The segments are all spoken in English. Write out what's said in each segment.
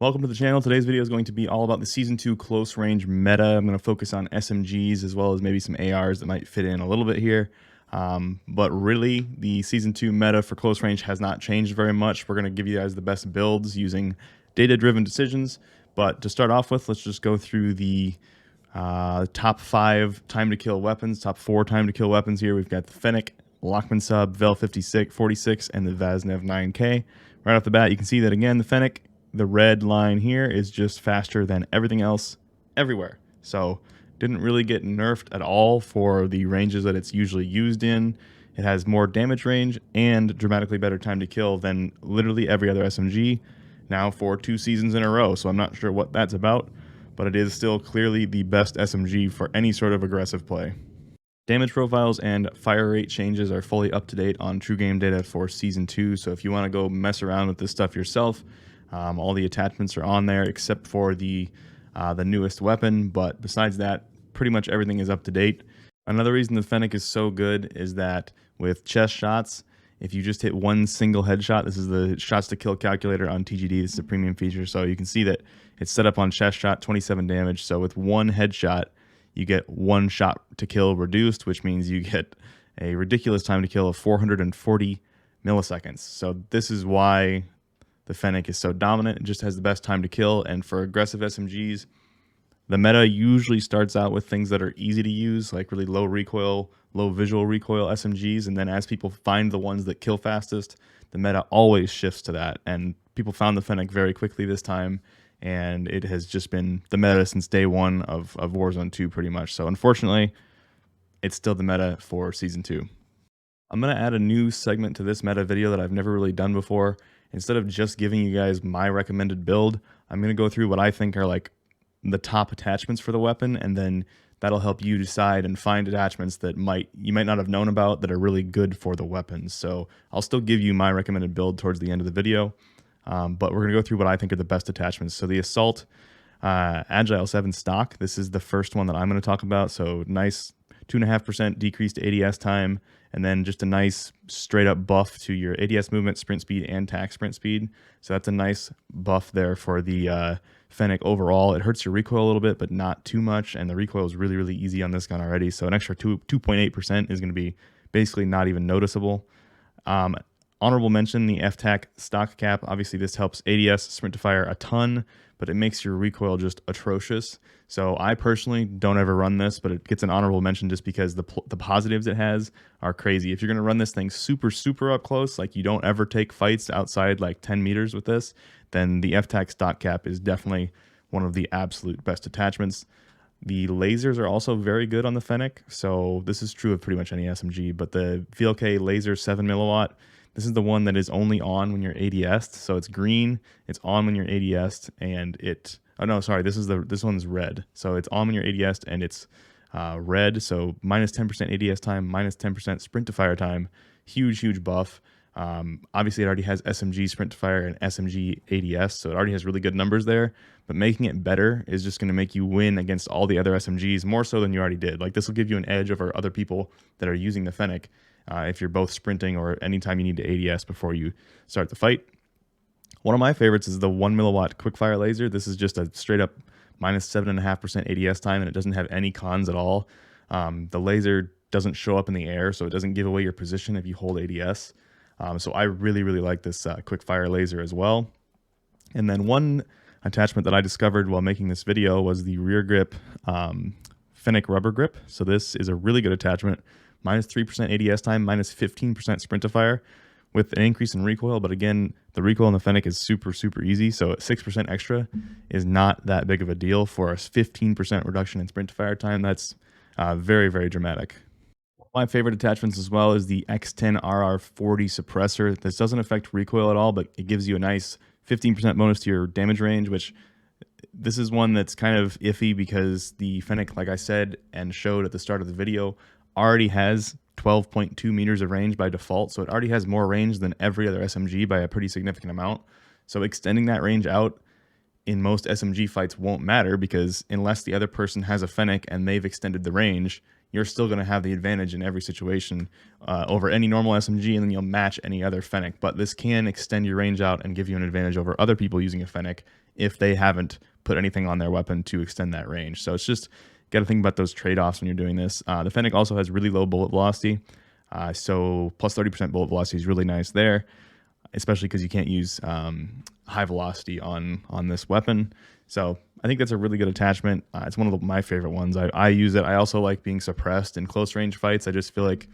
Welcome to the channel. Today's video is going to be all about the Season 2 close range meta. I'm going to focus on SMGs as well as maybe some ARs that might fit in a little bit here. But really, the Season 2 meta for close range has not changed very much. We're going to give you guys the best builds using data-driven decisions. But to start off with, let's just go through the top 5 time to kill weapons, top 4 time to kill weapons here. We've got the Fennec, Lockman Sub, Vel 46, and the Vaznev 9K. Right off the bat, you can see that again, the Fennec, the red line here, is just faster than everything else everywhere. So didn't really get nerfed at all for the ranges that it's usually used in. It has more damage range and dramatically better time to kill than literally every other SMG now for 2 seasons in a row. So I'm not sure what that's about, but it is still clearly the best SMG for any sort of aggressive play. Damage profiles and fire rate changes are fully up to date on True Game data for Season 2. So if you want to go mess around with this stuff yourself, all the attachments are on there except for the newest weapon, but besides that, pretty much everything is up to date. Another reason the Fennec is so good is that with chest shots, if you just hit one single headshot, this is the shots to kill calculator on TGD, this is a premium feature, so you can see that it's set up on chest shot, 27 damage, so with one headshot, you get 1 shot to kill reduced, which means you get a ridiculous time to kill of 440 milliseconds. So this is why the Fennec is so dominant. It just has the best time to kill, and for aggressive SMGs, the meta usually starts out with things that are easy to use, like really low recoil, low visual recoil SMGs, and then as people find the ones that kill fastest, the meta always shifts to that, and people found the Fennec very quickly this time, and it has just been the meta since day one of Warzone 2 pretty much. So unfortunately, it's still the meta for Season 2. I'm going to add a new segment to this meta video that I've never really done before. Instead of just giving you guys my recommended build, I'm going to go through what I think are like the top attachments for the weapon, and then that'll help you decide and find attachments that you might not have known about that are really good for the weapons. So I'll still give you my recommended build towards the end of the video, but we're going to go through what I think are the best attachments. So the Assault Agile 7 stock, this is the first one that I'm going to talk about. So nice 2.5% decreased ADS time, and then just a nice straight up buff to your ADS movement, sprint speed, and tac sprint speed. So that's a nice buff there for the Fennec overall. It hurts your recoil a little bit, but not too much, and the recoil is really, really easy on this gun already. So an extra 2.8% is going to be basically not even noticeable. Honorable mention, the FTAC stock cap. Obviously, this helps ADS sprint to fire a ton, but it makes your recoil just atrocious. So I personally don't ever run this, but it gets an honorable mention just because the positives it has are crazy. If you're going to run this thing super, super up close, like you don't ever take fights outside like 10 meters with this, then the FTAC stock cap is definitely one of the absolute best attachments. The lasers are also very good on the Fennec, so this is true of pretty much any SMG, but the VLK laser 7 milliwatt, this is the one that is only on when you're ADS'd, so it's green, it's on when you're ADS'd, and oh no, sorry, this one's red. So it's on when you're ADS'd, and it's red, so minus 10% ADS time, minus 10% sprint to fire time, huge buff. Obviously it already has SMG sprint to fire and SMG ADS, so it already has really good numbers there, but making it better is just going to make you win against all the other SMGs more so than you already did. Like, this will give you an edge over other people that are using the Fennec, if you're both sprinting or anytime you need to ADS before you start the fight. One of my favorites is the 1 milliwatt quickfire laser. This is just a straight up minus 7.5% ADS time, and it doesn't have any cons at all. The laser doesn't show up in the air, so it doesn't give away your position if you hold ADS. So I really like this quickfire laser as well. And then one attachment that I discovered while making this video was the rear grip Fennec rubber grip. So this is a really good attachment. Minus 3% ADS time, minus 15% sprint to fire with an increase in recoil. But again, the recoil on the Fennec is super easy. So 6% extra is not that big of a deal for a 15% reduction in sprint to fire time. That's very dramatic. My favorite attachments as well is the X10 RR40 suppressor. This doesn't affect recoil at all, but it gives you a nice 15% bonus to your damage range, which this is one that's kind of iffy because the Fennec, like I said and showed at the start of the video, already has 12.2 meters of range by default, so it already has more range than every other SMG by a pretty significant amount. So extending that range out in most SMG fights won't matter, because unless the other person has a Fennec and they've extended the range, you're still going to have the advantage in every situation over any normal SMG, and then you'll match any other Fennec. But this can extend your range out and give you an advantage over other people using a Fennec if they haven't put anything on their weapon to extend that range. So it's just got to think about those trade-offs when you're doing this. The Fennec also has really low bullet velocity, so plus 30% bullet velocity is really nice there, especially because you can't use high velocity on this weapon. So I think that's a really good attachment. It's one of my favorite ones. I use it. I also like being suppressed in close range fights. I just feel like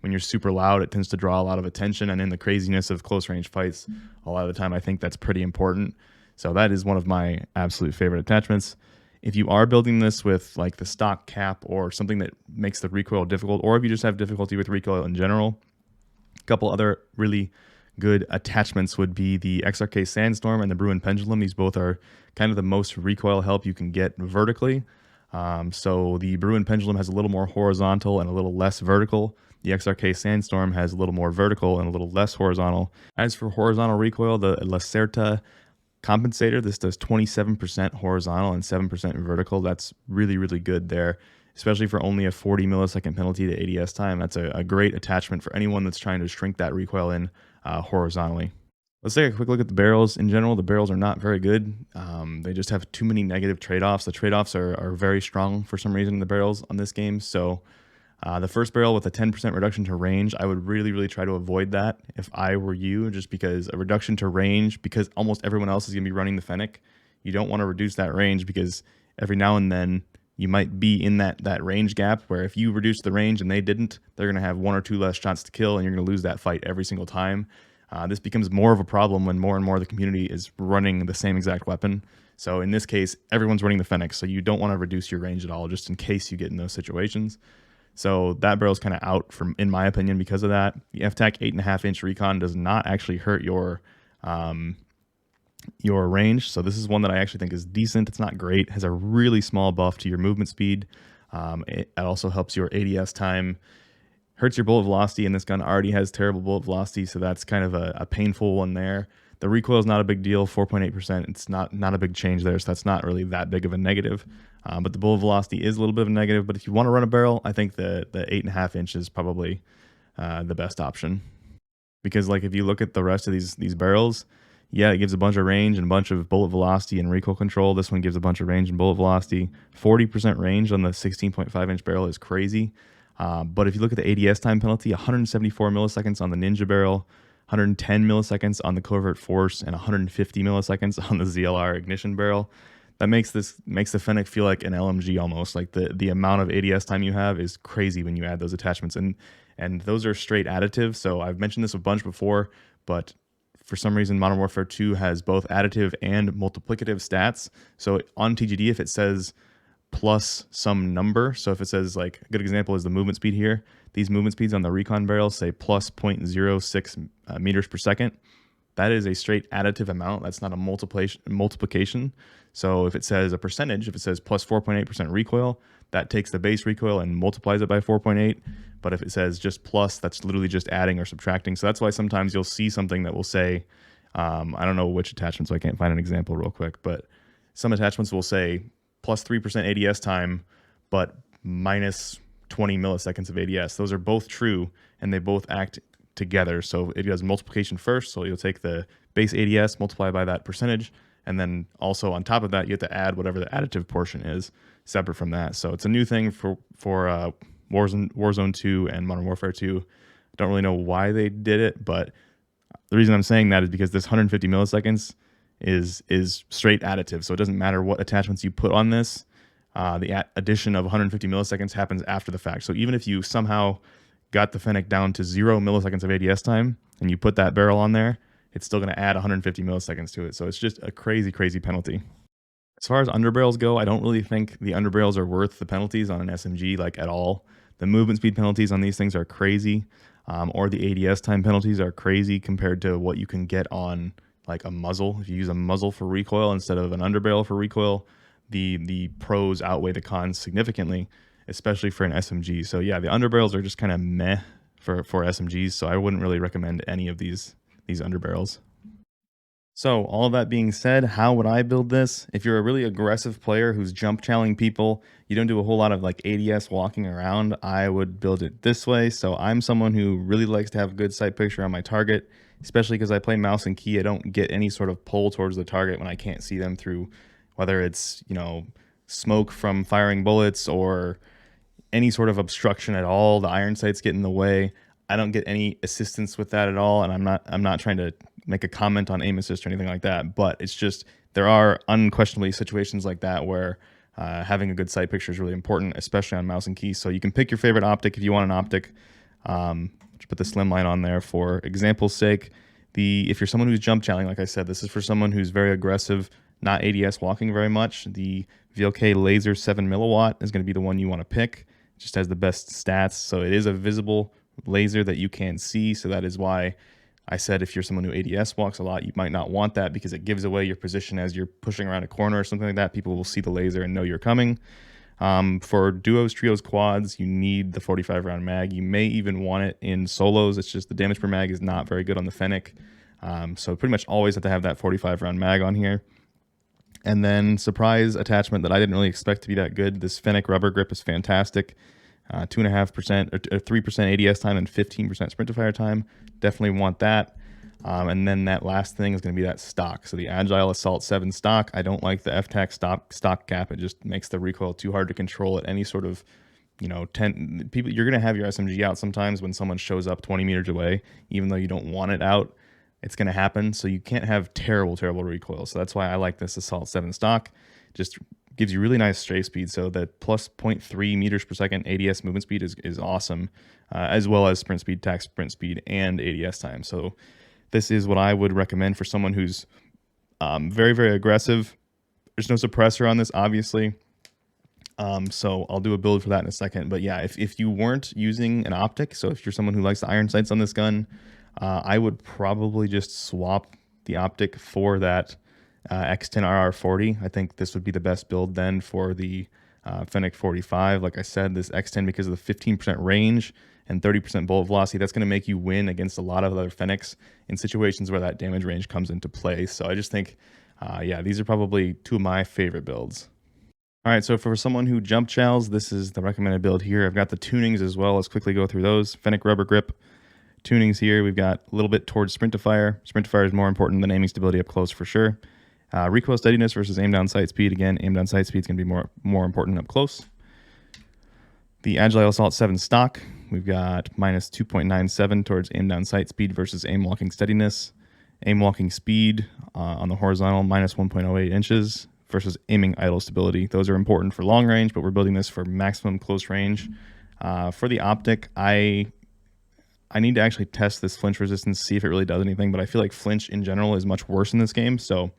when you're super loud, it tends to draw a lot of attention, and in the craziness of close range fights, a lot of the time I think that's pretty important. So that is one of my absolute favorite attachments. If you are building this with like the stock cap or something that makes the recoil difficult, or if you just have difficulty with recoil in general, a couple other really good attachments would be the XRK Sandstorm and the Bruin Pendulum. These both are kind of the most recoil help you can get vertically. So the Bruin Pendulum has a little more horizontal and a little less vertical. The XRK Sandstorm has a little more vertical and a little less horizontal. As for horizontal recoil, the Lacerta Compensator, this does 27% horizontal and 7% vertical. That's really, really good there, especially for only a 40 millisecond penalty to ADS time. That's a great attachment for anyone that's trying to shrink that recoil in horizontally. Let's take a quick look at the barrels. In general, the barrels are not very good. They just have too many negative trade-offs. The trade-offs are very strong for some reason in the barrels on this game. So the first barrel with a 10% reduction to range, I would really, really try to avoid that if I were you, just because a reduction to range, because almost everyone else is going to be running the Fennec. You don't want to reduce that range, because every now and then you might be in that range gap where if you reduce the range and they didn't, they're going to have 1 or 2 less shots to kill, and you're going to lose that fight every single time. This becomes more of a problem when more and more of the community is running the same exact weapon. So in this case, everyone's running the Fennec, so you don't want to reduce your range at all, just in case you get in those situations. So that barrel's kind of out, from, in my opinion, because of that. The FTAC 8.5-inch Recon does not actually hurt your range. So this is one that I actually think is decent. It's not great. It has a really small buff to your movement speed. It also helps your ADS time. Hurts your bullet velocity, and this gun already has terrible bullet velocity, so that's kind of a painful one there. The recoil is not a big deal, 4.8%. It's not a big change there, so that's not really that big of a negative. But the bullet velocity is a little bit of a negative. But if you want to run a barrel, I think the 8.5-inch is probably the best option. Because like if you look at the rest of these barrels, yeah, it gives a bunch of range and a bunch of bullet velocity and recoil control. This one gives a bunch of range and bullet velocity. 40% range on the 16.5-inch barrel is crazy. But if you look at the ADS time penalty, 174 milliseconds on the Ninja barrel, 110 milliseconds on the Covert Force, and 150 milliseconds on the ZLR Ignition barrel. That makes the Fennec feel like an LMG almost. Like the amount of ADS time you have is crazy when you add those attachments, and those are straight additive. So I've mentioned this a bunch before, but for some reason Modern Warfare 2 has both additive and multiplicative stats. So on TGD, if it says plus some number, so if it says, like, a good example is the movement speed here, these movement speeds on the Recon barrel say plus 0.06 meters per second. That is a straight additive amount. That's not a multiplication. So if it says a percentage, if it says plus 4.8% recoil, that takes the base recoil and multiplies it by 4.8. But if it says just plus, that's literally just adding or subtracting. So that's why sometimes you'll see something that will say, I don't know which attachment, so I can't find an example real quick, but some attachments will say plus 3% ADS time, but minus 20 milliseconds of ADS. Those are both true, and they both act together. So it does multiplication first, so you'll take the base ADS, multiply by that percentage, and then also on top of that, you have to add whatever the additive portion is separate from that. So it's a new thing for Warzone 2 and Modern Warfare 2. Don't really know why they did it, but the reason I'm saying that is because this 150 milliseconds is straight additive. So it doesn't matter what attachments you put on this. The addition of 150 milliseconds happens after the fact. So even if you somehow got the Fennec down to 0 milliseconds of ADS time and you put that barrel on there, it's still going to add 150 milliseconds to it. So it's just a crazy, crazy penalty. As far as underbarrels go, I don't really think the underbarrels are worth the penalties on an SMG, like, at all. The movement speed penalties on these things are crazy, or the ADS time penalties are crazy compared to what you can get on, like, a muzzle. If you use a muzzle for recoil instead of an underbarrel for recoil, the pros outweigh the cons significantly, especially for an SMG. So yeah, the underbarrels are just kind of meh for SMGs, so I wouldn't really recommend any of these underbarrels. So, all that being said, how would I build this? If you're a really aggressive player who's jump challenging people, you don't do a whole lot of like ADS walking around, I would build it this way. So, I'm someone who really likes to have a good sight picture on my target, especially because I play mouse and key. I don't get any sort of pull towards the target when I can't see them through whether it's, smoke from firing bullets or any sort of obstruction at all. The iron sights get in the way. I don't get any assistance with that at all, and I'm not trying to make a comment on aim assist or anything like that. But it's just there are unquestionably situations like that where having a good sight picture is really important, especially on mouse and keys. So you can pick your favorite optic if you want an optic. Just put the slim line on there for example's sake. If you're someone who's jump challenging, like I said, this is for someone who's very aggressive, not ADS walking very much. The VLK Laser 7 milliwatt is going to be the one you want to pick. It just has the best stats, so it is a visible laser that you can see. So that is why I said if you're someone who ADS walks a lot, you might not want that because it gives away your position as you're pushing around a corner or something like that. People will see the laser and know you're coming. For duos, trios, quads, you need the 45 round mag. You may even want it in solos. It's just the damage per mag is not very good on the Fennec. So pretty much always have to have that 45 round mag on here. And then surprise attachment that I didn't really expect to be that good. This Fennec rubber grip is fantastic. 2.5% or 3% ADS time and 15% sprint to fire time. Definitely want that. And then that last thing is going to be that stock. So the Agile Assault 7 stock. I don't like the FTAC stock cap. It just makes the recoil too hard to control at any sort of, 10 people. You're going to have your SMG out sometimes when someone shows up 20 meters away, even though you don't want it out. It's going to happen. So you can't have terrible recoil. So that's why I like this Assault 7 stock. Just gives you really nice strafe speed. So that plus 0.3 meters per second ADS movement speed is awesome, as well as sprint speed, tac sprint speed, and ADS time. So this is what I would recommend for someone who's very, very aggressive. There's no suppressor on this, obviously. So I'll do a build for that in a second. But yeah, if you weren't using an optic, so if you're someone who likes the iron sights on this gun, I would probably just swap the optic for that X10 RR40. I think this would be the best build then for the Fennec 45. Like I said, this X10, because of the 15% range and 30% bullet velocity, that's going to make you win against a lot of other Fennecs in situations where that damage range comes into play. So I just think, yeah, these are probably two of my favorite builds. All right, so for someone who jump chows, this is the recommended build here. I've got the tunings as well. Let's quickly go through those. Fennec rubber grip tunings here. We've got a little bit towards sprint to fire. Sprint to fire is more important than aiming stability up close for sure. Recoil steadiness versus aim down sight speed. Again, aim down sight speed is going to be more important up close. The Agile Assault 7 stock, we've got minus 2.97 towards aim down sight speed versus aim walking steadiness. Aim walking speed on the horizontal, minus 1.08 inches versus aiming idle stability. Those are important for long range, but we're building this for maximum close range. For the optic, I need to actually test this flinch resistance, see if it really does anything, but I feel like flinch in general is much worse in this game, so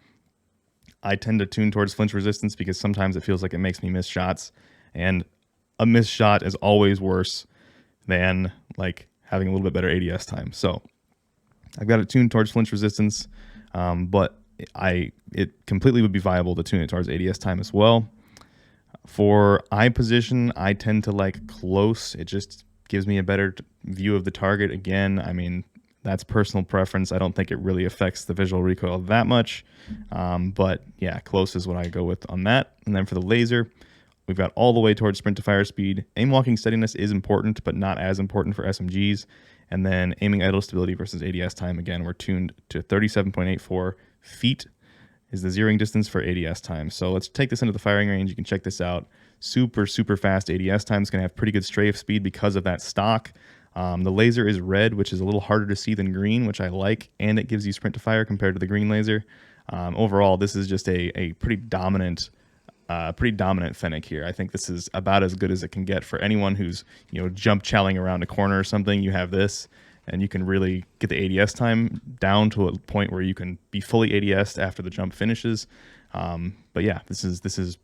I tend to tune towards flinch resistance because sometimes it feels like it makes me miss shots, and a missed shot is always worse than like having a little bit better ADS time. So I've got it tuned towards flinch resistance, but it completely would be viable to tune it towards ADS time as well. For eye position, I tend to like close. It just gives me a better view of the target. Again, I mean, that's personal preference. I don't think it really affects the visual recoil that much. But yeah, close is what I go with on that. And then for the laser, we've got all the way towards sprint to fire speed. Aim walking steadiness is important, but not as important for SMGs. And then aiming idle stability versus ADS time. Again, we're tuned to 37.84 feet is the zeroing distance for ADS time. So let's take this into the firing range. You can check this out. Super fast ADS time. It's going to have pretty good strafe speed because of that stock. The laser is red, which is a little harder to see than green, which I like, and it gives you sprint to fire compared to the green laser. Overall, this is just a pretty dominant Fennec here. I think this is about as good as it can get for anyone who's jump chowing around a corner or something. You have this, and you can really get the ADS time down to a point where you can be fully ADS'd after the jump finishes. But yeah, this is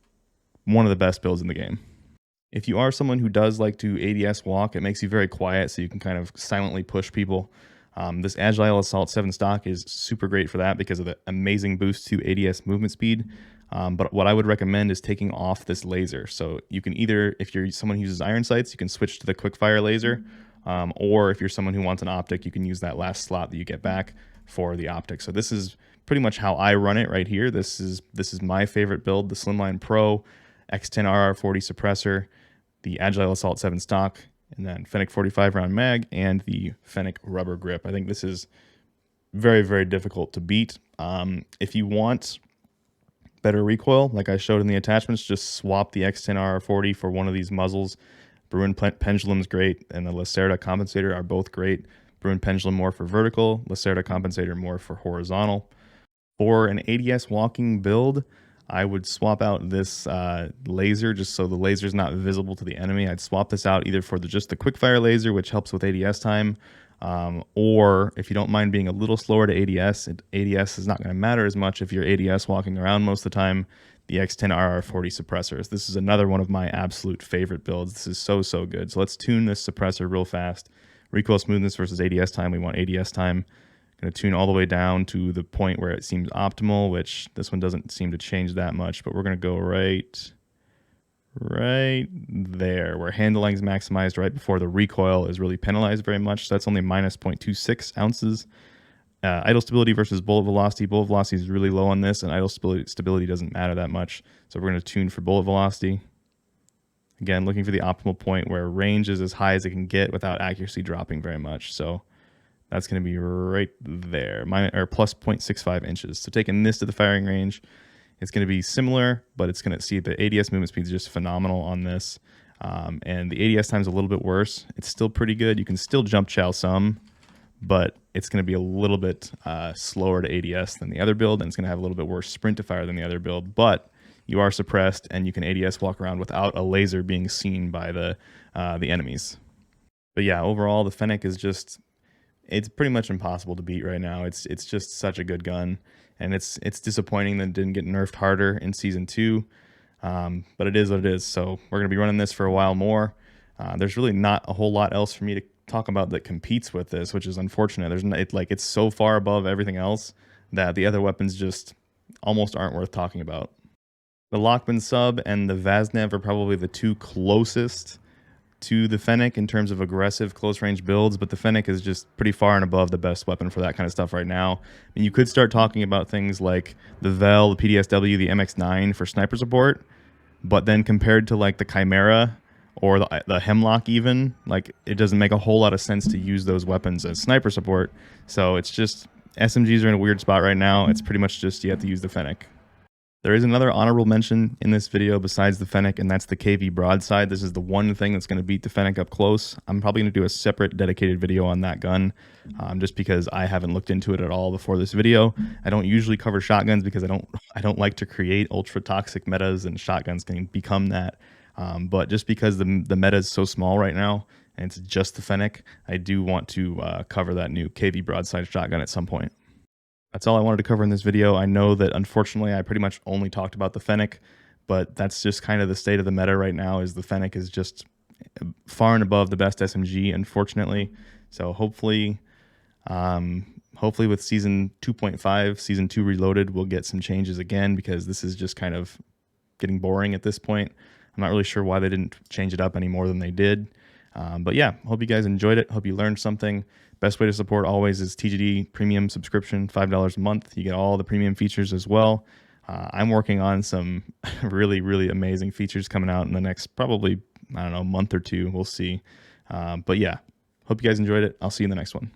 one of the best builds in the game. If you are someone who does like to ADS walk, it makes you very quiet, so you can kind of silently push people. This Agile Assault 7 stock is super great for that because of the amazing boost to ADS movement speed. But what I would recommend is taking off this laser. So you can either, if you're someone who uses iron sights, you can switch to the quick fire laser. Or if you're someone who wants an optic, you can use that last slot that you get back for the optic. So this is pretty much how I run it right here. This is my favorite build, the Slimline Pro, X10 RR40 suppressor, the Agile Assault 7 stock, and then Fennec 45 round mag, and the Fennec rubber grip. I think this is very, very difficult to beat. If you want better recoil, like I showed in the attachments, just swap the X10 RR40 for one of these muzzles. Bruin Pendulum's great, and the Lacerda Compensator are both great. Bruin Pendulum more for vertical, Lacerda Compensator more for horizontal. For an ADS walking build, I would swap out this laser just so the laser is not visible to the enemy. I'd swap this out either for just the quickfire laser, which helps with ADS time, or if you don't mind being a little slower to ADS, ADS is not going to matter as much if you're ADS walking around most of the time, the X10 RR40 suppressors. This is another one of my absolute favorite builds. This is so good. So let's tune this suppressor real fast. Recoil smoothness versus ADS time. We want ADS time. Going to tune all the way down to the point where it seems optimal, which this one doesn't seem to change that much, but we're going to go right there where handling is maximized right before the recoil is really penalized very much. So that's only minus 0.26 ounces. Idle stability versus bullet velocity. Bullet velocity is really low on this, and idle stability doesn't matter that much. So we're going to tune for bullet velocity. Again, looking for the optimal point where range is as high as it can get without accuracy dropping very much. So that's going to be right there, plus 0.65 inches. So taking this to the firing range, it's going to be similar, but it's going to see the ADS movement speed is just phenomenal on this. And the ADS time is a little bit worse. It's still pretty good. You can still jump chow some, but it's going to be a little bit slower to ADS than the other build, and it's going to have a little bit worse sprint to fire than the other build. But you are suppressed, and you can ADS walk around without a laser being seen by the enemies. But yeah, overall, the Fennec is just, it's pretty much impossible to beat right now. It's just such a good gun, and it's disappointing that it didn't get nerfed harder in Season 2, but it is what it is. So we're going to be running this for a while more. There's really not a whole lot else for me to talk about that competes with this, which is unfortunate. It's so far above everything else that the other weapons just almost aren't worth talking about. The Lockman sub and the Vaznev are probably the two closest to the Fennec in terms of aggressive close-range builds, but the Fennec is just pretty far and above the best weapon for that kind of stuff right now. And you could start talking about things like the Vel, the PDSW, the MX9 for sniper support, but then compared to like the Chimera or the Hemlock even, like it doesn't make a whole lot of sense to use those weapons as sniper support. So it's just, SMGs are in a weird spot right now. It's pretty much just you have to use the Fennec. There is another honorable mention in this video besides the Fennec, and that's the KV broadside. This is the one thing that's going to beat the Fennec up close. I'm probably going to do a separate dedicated video on that gun, just because I haven't looked into it at all before this video. I don't usually cover shotguns because I don't like to create ultra toxic metas, and shotguns can become that. But just because the meta is so small right now, and it's just the Fennec, I do want to cover that new KV broadside shotgun at some point. That's all I wanted to cover in this video. I know that unfortunately I pretty much only talked about the Fennec, but that's just kind of the state of the meta right now, is the Fennec is just far and above the best SMG, unfortunately. So hopefully with Season 2.5, Season 2 Reloaded, we'll get some changes again, because this is just kind of getting boring at this point. I'm not really sure why they didn't change it up any more than they did. But yeah, hope you guys enjoyed it. Hope you learned something. Best way to support always is TGD premium subscription, $5 a month. You get all the premium features as well. I'm working on some really, really amazing features coming out in the next probably, I don't know, month or two. We'll see. But yeah, hope you guys enjoyed it. I'll see you in the next one.